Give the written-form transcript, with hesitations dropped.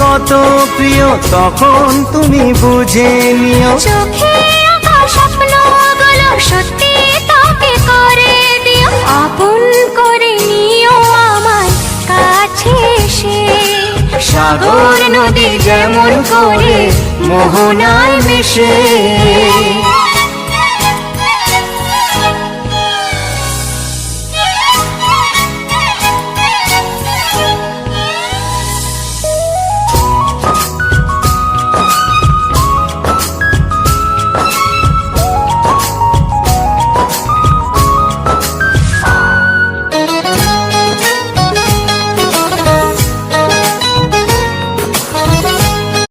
কত প্রিয় তখন তুমি বুঝে নিও। চোখে আঁকা স্বপ্নগুলো সত্যি তাকে করে দিও, আপন করে নিও আমার কাছে এসে। সাগর নদী যেমন করে মোহনায় মিশে।